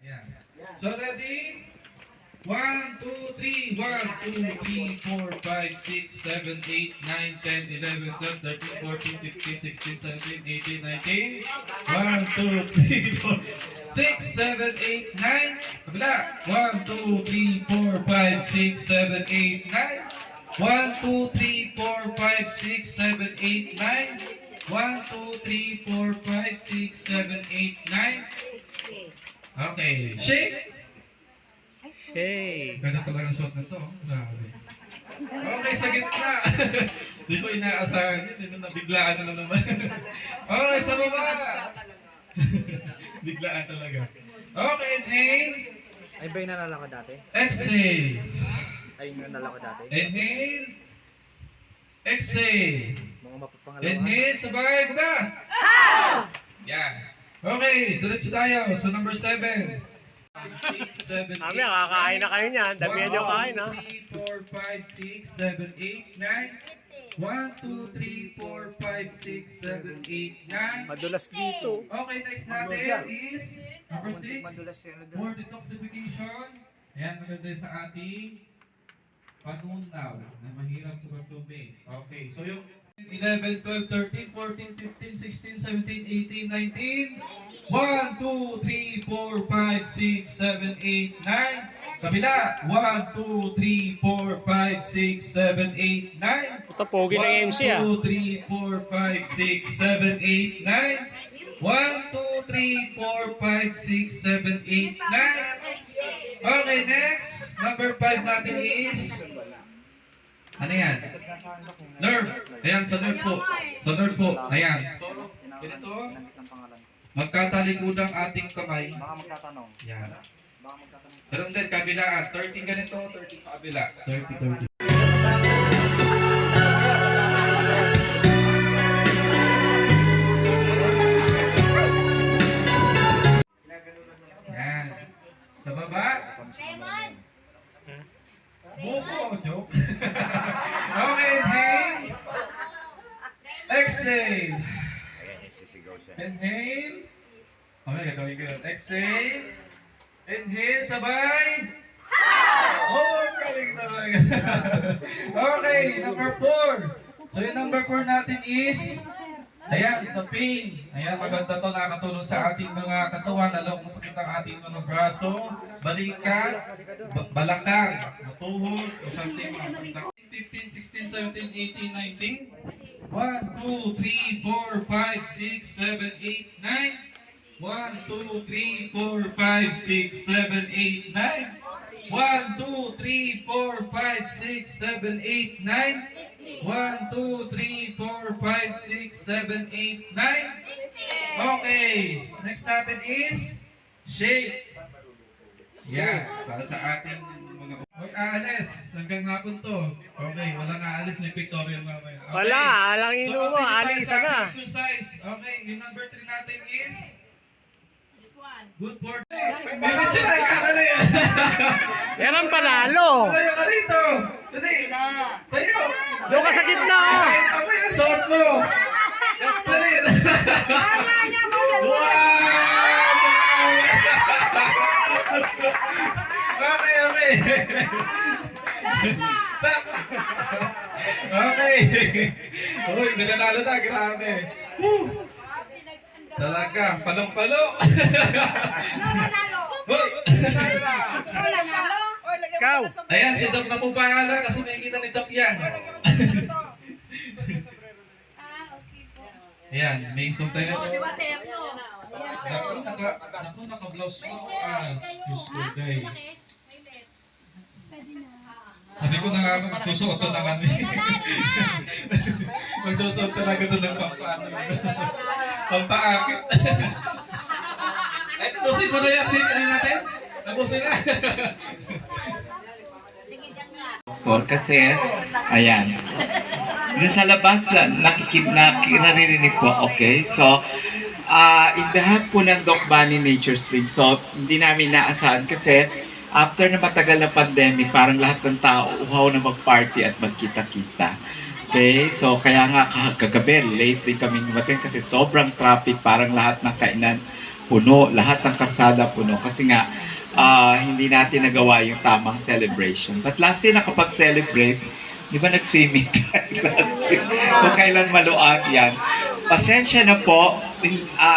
Yan. So ready? 1, 2, 3, 1, 2, 3, 4, 5, 6, 7, 8, 9, 10, 11, 12, 13, 14, 15, 16, 17, 18, 19. 1, 2, 3, 4, 6, 7, 8, 9. Kabila. 1, 2, 3, 4, 5, 6, 7, 8, 9. 1, 2, 3, 4, 5, 6, 7, 8, 9. 1, 2, 3, 4, 5, 6, 7, 8, 9. Okay. Shake. Shake. Ganda talaga ang suot na to. Grabe. Okay, sa gitna. Di ko inaasahan yun. Hindi nabiglaan na naman. Okay, sa baba. Biglaan talaga. Okay, inhale. Ay ba yung nalala ko dati? Exhale. Ay yung nalala ko dati? Inhale. Exhale. Mga mapapangalawa. Inhale, sabay, buka. Yan. Okay, diretso tayo. So number 7. 6, 7, 8, Kami, kakain na kayo niyan. Damihan niyo kain, ha? 1, 2, 3, 4, 5, 6, 7, 8, 9. 1, 2, 3, 4, 5, 6, 7, 8, 9. Madulas dito. Okay, next natin is number 6. More detoxification. Ayan, maganda sa ating panunaw na mahirap sa pagtubig. Okay, so yung 11, 12, 13, 14, 15, 16, 17, 18, 19. 1, 2, 3, 4, 5, 6, 7, 8, 9. Kabila. 1, 2, 3, 4, 5, 6, 7, 8, 9. Ito, pogi ng MC, ah. 1, 2, 3, 4, 5, 6, 7, 8, 9. 1, 2, 3, 4, 5, 6, 7, 8, 9. Okay, next. Number 5 natin is... Ano yan? Nerve. Ayan, sa nerve po. Sa nerve po. Ayan. So, ganito. Magkatalikod ang ating kamay. Baka magtatanong. Yan. Baka magtatanong. Ganun din, kabilaan. 30 ganito, 30 sa kabila. 30, 30. Yan. Sa baba. Buko, joke. Okay, inhale. Exhale. Inhale. Okay, gagawin ko yun. Exhale. Inhale, sabay. Oh, galing talaga. Okay, number 4. So yung number 4 natin is, ayan, sa pain. Ayan, maganda to, nakakatulong sa ating mga katawan, lalo kung sakit ang ating mga braso, balikat, balakang, tuhod, o something mga 15, 16, 17, 18, 19. 1, 2, 3, 4, 5, 6, 7, 8, 9. 1, 2, 3, 4, 5, 6, 7, 8, 9. 1, 2, 3, 4, 5, 6, 7, 8, 9. 1, 2, 3, 4, 5, 6, 7, 8, 9. Okay, next natin is shake. Yan, para sa ating mga mag-aalis hanggang hapon to. Okay, walang aalis, may pictorial mamaya. Okay. Wala, alang ino mo, okay, alis tayo sa na. exercise. Okay, yung number 3 natin is good for Medyo na ikakala yan. Yan ang panalo. Tayo ka rito. Dali. Tayo. Doon ka sa gitna, oh. Nakita mo yung suot mo. Dali. Okay, okay. Okay. Uy, nanalo na. Grabe. Woo. Talaga, palong-palo. Hoy. Ikaw. Ayan, si Doc na po pangalan kasi nakikita ni Doc yan. Ayan, may suntay na ito. Naku, naka-blouse mo. Diyos ko, day. Sabi ko na nga, magsusuot na kami. Magsusuot talaga ito ng pampaakit. Ay, tapusin mo na yung ano natin? Tapusin na. Kasi, ayan. Dito sa labas, naririnig ko, okay? So, in behalf po ng Doc Bunny Nature Street, so, hindi namin naasahan kasi after na matagal na pandemic, parang lahat ng tao uhaw na mag-party at magkita-kita. Okay, so kaya nga kagabi, late din kami dumating kasi sobrang traffic, parang lahat ng kainan puno, lahat ng karsada puno kasi nga hindi natin nagawa yung tamang celebration. But last year nakapag-celebrate, di ba nag-swimming tayo last year? Kung kailan maluag yan. Pasensya na po,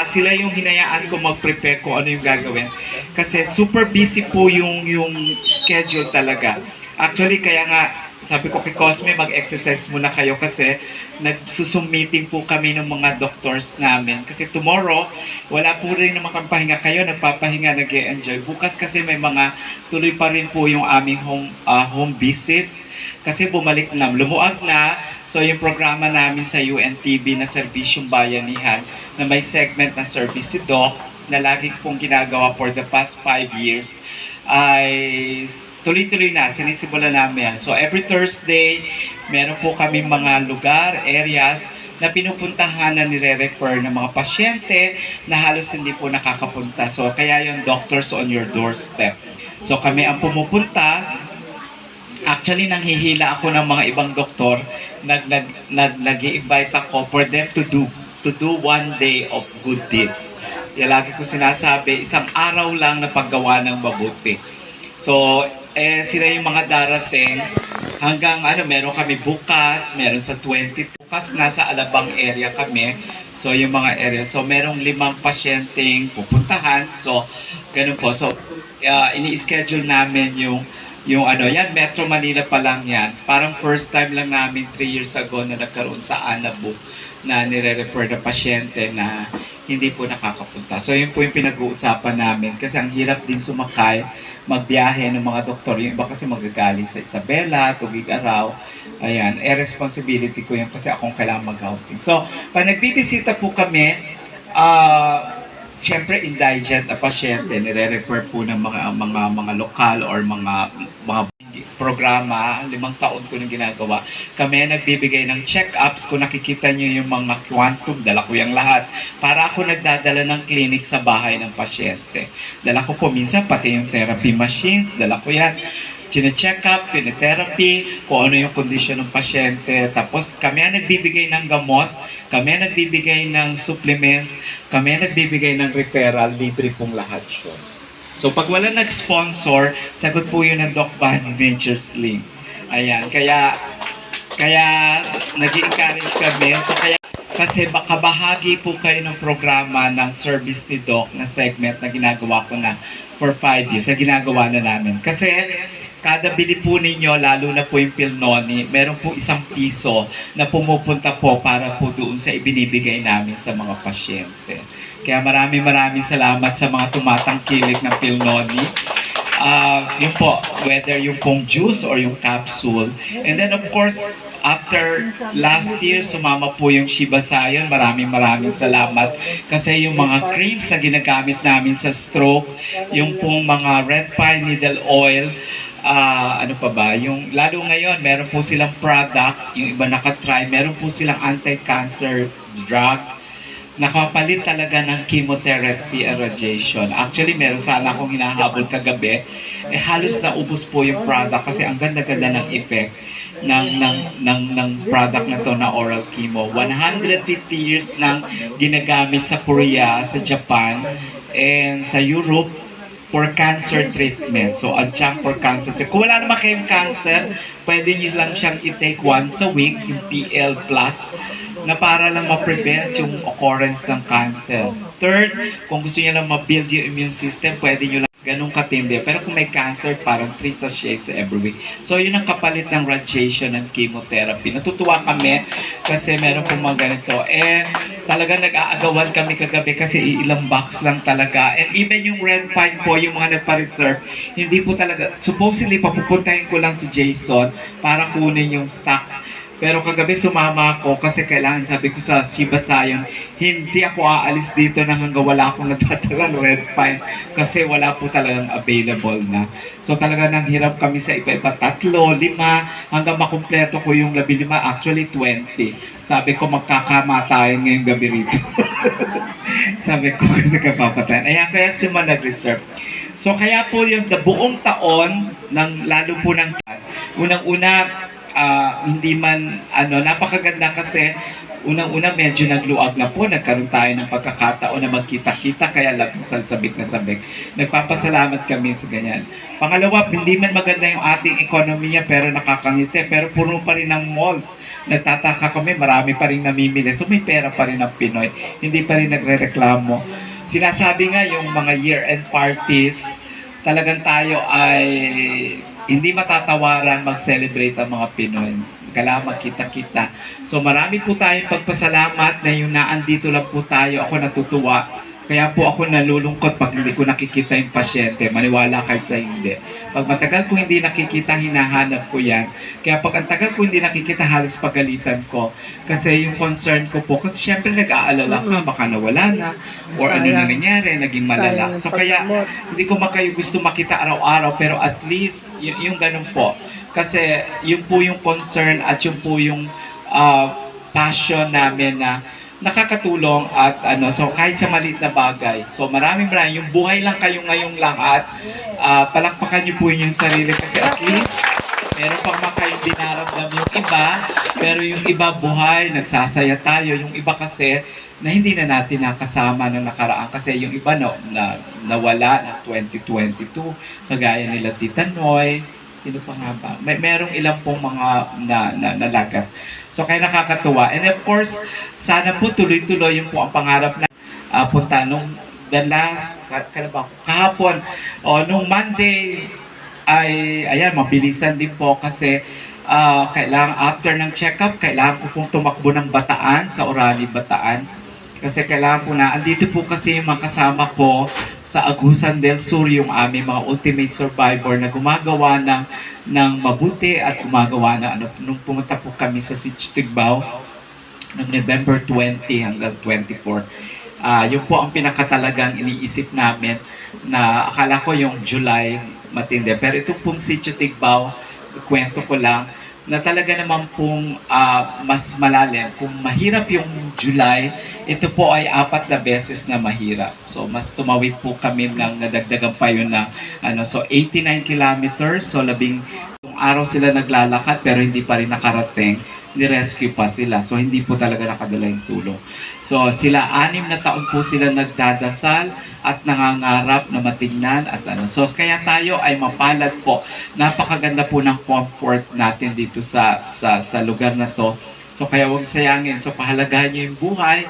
sila yung hinayaan ko mag-prepare kung ano yung gagawin. Kasi super busy po yung schedule talaga. Actually, kaya nga, sabi ko kay Cosme, mag-exercise muna kayo kasi nagsusum-meeting po kami ng mga doctors namin. Kasi tomorrow, wala po rin naman kang pahinga kayo, nagpapahinga, nag-e-enjoy. Bukas kasi may mga tuloy pa rin po yung aming home visits. Kasi bumalik na, lumuag na. So yung programa namin sa UNTV na Serbisyong Bayanihan na may segment na Service si Doc na lagi pong ginagawa for the past 5 years ay tuloy-tuloy na, sinisimulan namin yan. So every Thursday, meron po kami mga lugar, areas na pinupuntahan na nire-refer ng mga pasyente na halos hindi po nakakapunta. So kaya yung doctors on your doorstep. So kami ang pumupunta. Actually, nanghihila ako ng mga ibang doktor. Nag-i-invite ako for them to do one day of good deeds. Yung lagi ko sinasabi, isang araw lang na paggawa ng mabuti. So, sila yung mga darating hanggang meron kami bukas, meron sa 20 bukas, nasa Alabang area kami. So, yung mga area. So, merong 5 pasyenteng pupuntahan. So, ganun po. So, ini-schedule namin yung yan, Metro Manila pa lang yan. Parang first time lang namin 3 years ago na nagkaroon sa Anabu na nire-refer na pasyente na hindi po nakakapunta. So yun po yung pinag-uusapan namin kasi ang hirap din sumakay, magbiyahe ng mga doktor. Yung iba kasi magagaling sa Isabela, Tugigaraw. Ayan, responsibility ko yun kasi akong kailangan mag-housing. So, pag nagbibisita po kami, siyempre indigent na pasyente, nire-refer po ng mga lokal or mga programa, 5 taon ko nang ginagawa. Kami nagbibigay ng check-ups. Kung nakikita nyo yung mga quantum, dala ko yung lahat. Para ako nagdadala ng clinic sa bahay ng pasyente. Dala ko po minsan pati yung therapy machines, dala ko yan. Chine-check up, pine-therapy, kung ano yung kondisyon ng pasyente. Tapos kami ang nagbibigay ng gamot, kami ang nagbibigay ng supplements, kami ang nagbibigay ng referral, libre pong lahat yun. So pag wala nag-sponsor, sagot po yun ng Doc Bunny Nature's Link. Ayan, kaya nag-i-encourage kami. So kasi baka bahagi po kayo ng programa ng service ni Doc na segment na ginagawa ko na for 5 years, na ginagawa na namin. Kasi kada bili po ninyo, lalo na po yung Pilnoni, meron po ₱1 na pumupunta po para po doon sa ibinibigay namin sa mga pasyente. Kaya maraming salamat sa mga tumatangkilik ng Pilnoni. Yun po, whether yung pong juice or yung capsule. And then of course, after last year, sumama po yung Shiba Sayon. Maraming salamat. Kasi yung mga creams na ginagamit namin sa stroke, yung pong mga red pine needle oil, ano pa ba, yung lalo ngayon, meron po silang product, yung iba nakatry, meron po silang anti-cancer drug, nakapalit talaga ng chemotherapy and radiation. Actually, meron sana akong hinahabol kagabi, halos naubos po yung product kasi ang ganda-ganda ng effect ng product na to na oral chemo. 150 years nang ginagamit sa Korea, sa Japan, and sa Europe for cancer treatment. So, adjunct for cancer treatment. Kung wala naman kayong cancer, pwede nyo lang siyang i-take once a week, yung PL+, na para lang ma-prevent yung occurrence ng cancer. Third, kung gusto nyo lang ma-build yung immune system, pwede nyo lang ganun katindi. Pero kung may cancer, parang 3 sachets every week. So, yun ang kapalit ng radiation and chemotherapy. Natutuwa kami kasi meron pong mga ganito. Talaga nag-aagawan kami kagabi kasi ilang box lang talaga. And even yung red pine po, yung mga nagpa-reserve, hindi po talaga, supposedly, papupuntahin ko lang si Jason para kunin yung stocks. Pero kagabi sumama ako kasi kailangan, sabi ko sa Shiba Sayon, hindi ako aalis dito nang hanggang wala akong natatalang red pine kasi wala po talagang available na. So talaga nang hirap kami sa iba-iba, 3, 5, hanggang makumpleto ko yung 15, actually 20. Sabi ko magkakamatayan ngayong gabi rito. Sabi ko kasi kapapatayan. Ayan, kaya suma nag-reserve. So kaya po yung buong taon, lalo po ng unang-una, hindi man napakaganda kasi unang-una medyo nagluag na po, nagkaroon tayo ng pagkakataon na magkita-kita, kaya lang sabik na sabik. Nagpapasalamat kami sa ganyan. Pangalawa, hindi man maganda yung ating ekonomiya pero nakakangiti, pero puno pa rin ang malls. Nagtataka kami, marami pa rin namimili. So may pera pa rin ang Pinoy. Hindi pa rin nagre-reklamo. Sinasabi nga yung mga year-end parties, talagang tayo ay hindi matatawaran mag-celebrate ang mga Pinoy. Kailangan magkita-kita. So marami po tayong pagpasalamat na yung naandito lang po tayo. Ako natutuwa. Kaya po ako nalulungkot pag hindi ko nakikita yung pasyente. Maniwala kayo sa hindi. Pag matagal ko hindi nakikita, hinahanap ko yan. Kaya pag ang tagal ko hindi nakikita, halos pagalitan ko. Kasi yung concern ko po, kasi syempre nag-aalala ka, baka nawala na, or ano na nangyari, naging malala. So kaya hindi ko kayo gusto makita araw-araw, pero at least yung ganun po. Kasi yun po yung concern at yun po yung passion namin na nakakatulong at so kahit sa maliit na bagay. So maraming yung buhay lang kayo ngayong lahat. Palakpakan niyo po yung sarili kasi at least meron pang kayong dinaramdam yung iba, pero yung iba buhay, nagsasaya tayo. Yung iba kasi na hindi na natin nakasama ng nakaraan kasi yung iba nawala ng 2022, kagaya nila Tita Noy. Sino pa nga ba? Merong ilang pong mga nalagas. So kaya nakakatuwa. And of course, sana po tuloy-tuloy yung po ang pangarap na punta nung the last, kahapon, nung Monday, ay, ayan, mabilisan din po kasi kailangan after ng check-up, kailangan po pong tumakbo ng Bataan, sa Orani, Bataan. Kasi kailangan po na, andito po kasi yung mga kasama ko sa Agusan del Sur, yung aming mga ultimate survivor na gumagawa ng mabuti at gumagawa na nung pumunta po kami sa Sitio Tigbao noong November 20 hanggang 24. Yun po ang pinakatalagang iniisip namin na akala ko yung July matindi. Pero ito pong Sitio Tigbao, kwento ko lang, na talaga naman pong mas malalim. Kung mahirap yung July, ito po ay 4 na beses na mahirap. So, mas tumawid po kami ng nadagdagan pa yun na, so 89 kilometers, so 10 araw sila naglalakad pero hindi pa rin nakarating. Ni-rescue pa sila. So, hindi po talaga nakadala yung tulong. So, sila 6 na taon po sila nagdadasal at nangangarap na matignan at So, kaya tayo ay mapalad po. Napakaganda po ng comfort natin dito sa lugar na to. So, kaya huwag sayangin. So, pahalagahan niyo yung buhay.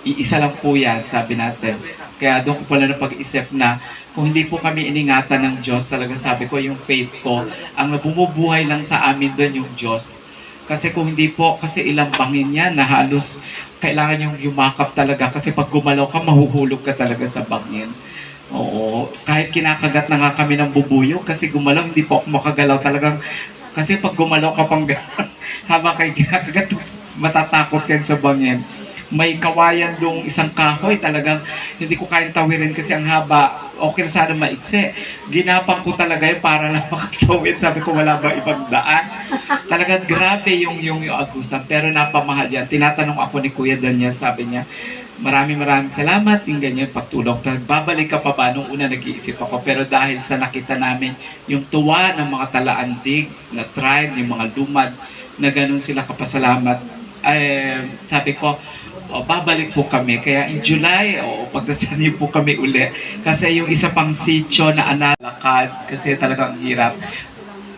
Iisa lang po yan, sabi natin. Kaya doon ko pala na pag-isip na kung hindi po kami iningatan ng Diyos, talaga sabi ko, yung faith ko, ang bumubuhay lang sa amin doon yung Diyos. Kasi kung hindi po, kasi ilang bangin yan na halos kailangan yung yumakap talaga. Kasi pag gumalaw ka, mahuhulog ka talaga sa bangin. Oo, kahit kinakagat na nga kami ng bubuyo, kasi gumalaw, hindi po ako makagalaw talagang. Kasi pag gumalaw ka pang habang kayo kinakagat, matatakot yan sa bangin. May kawayan dong isang kahoy, talagang hindi ko kayang tawirin kasi ang haba. Okay na sana maiksi. Ginapang ko talaga yun para lang makatawid. Sabi ko wala ba ibang daan. Talagang grabe yung Agusan, pero napamahal yan. Tinatanong ako ni Kuya Daniel, sabi niya, maraming salamat yung ganyan pagtulong. Babalik ka pa ba? Nung una nag-iisip ako, pero dahil sa nakita namin yung tuwa ng mga talaandig na tribe, yung mga lumad, na ganun sila kapasalamat, sabi ko, babalik po kami. Kaya in July, pagdasal niyo po kami uli. Kasi yung isa pang sitio na analakad, kasi talagang hirap.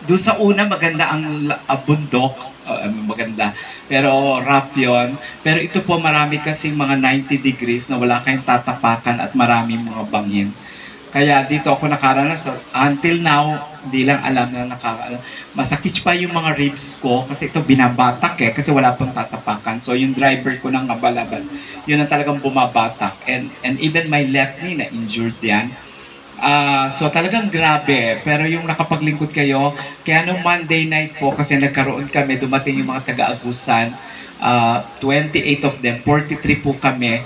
Doon sa una, maganda ang bundok. Maganda. Pero rough yun. Pero ito po, marami kasing mga 90 degrees na wala kayong tatapakan at maraming mga bangin. Kaya dito ako nakaranas. Until now, hindi lang alam na masakit pa yung mga ribs ko kasi ito binabatak kasi wala pang tatapakan. So yung driver ko ng ngabalaban, yun ang talagang bumabatak. And even my left knee na injured yan. So talagang grabe. Pero yung nakapaglingkod kayo, kaya nung Monday night po, kasi nagkaroon kami, dumating yung mga taga-Agusan, 28 of them, 43 po kami.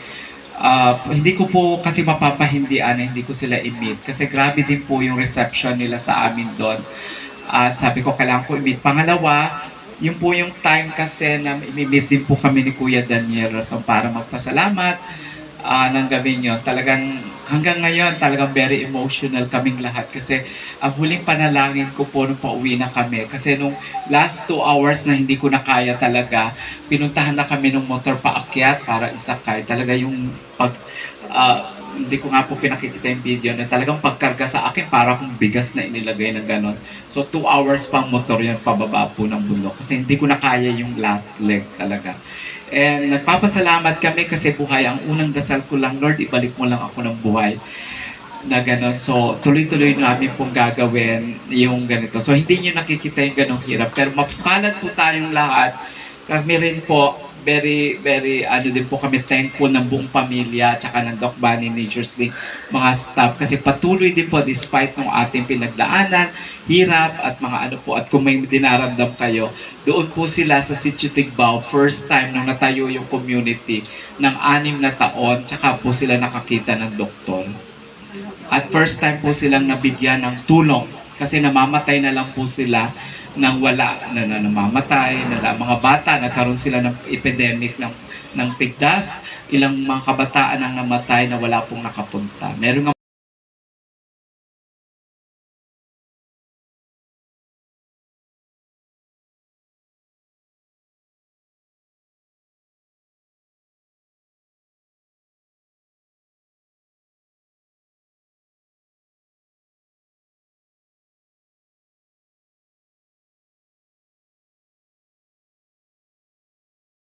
Hindi ko po kasi mapapahindian na hindi ko sila i-meet kasi grabe din po yung reception nila sa amin doon at sabi ko kailangan ko i-meet. Pangalawa, yun po yung time kasi na i-meet din po kami ni Kuya Daniel so para magpasalamat ng gabi yun. Talagang hanggang ngayon talagang very emotional kaming lahat kasi ang huling panalangin ko po nung pauwi na kami kasi nung last 2 hours na hindi ko na kaya talaga, pinuntahan na kami ng motor paakyat para isakay. Talaga yung hindi ko nga po pinakikita yung video na talagang pagkarga sa akin para akong bigas na inilagay ng ganon. So 2 hours pang motor yun pababa po ng bundok kasi hindi ko na kaya yung last leg talaga. And nagpapasalamat kami kasi buhay. Ang unang dasal ko lang, Lord, ibalik mo lang ako ng buhay na gano'n. So, tuloy-tuloy namin pong gagawin yung ganito. So, hindi nyo nakikita yung ganong hirap. Pero mapalad po tayong lahat. Kami rin po, very, din po kami thankful ng buong pamilya at saka ng Doc Bunny Nature's Link, mga staff. Kasi patuloy din po, despite ng ating pinagdaanan, hirap at mga po, at kung may dinaramdam kayo, doon po sila sa Sitio Tigbao, first time nung natayo yung community ng 6 na taon, tsaka po sila nakakita ng doktor. At first time po silang nabigyan ng tulong kasi namamatay na lang po sila nang wala na namamatay, mga bata, nagkaroon sila ng epidemic ng tigdas, ilang mga kabataan ang namatay na wala pong nakapunta. Meron nga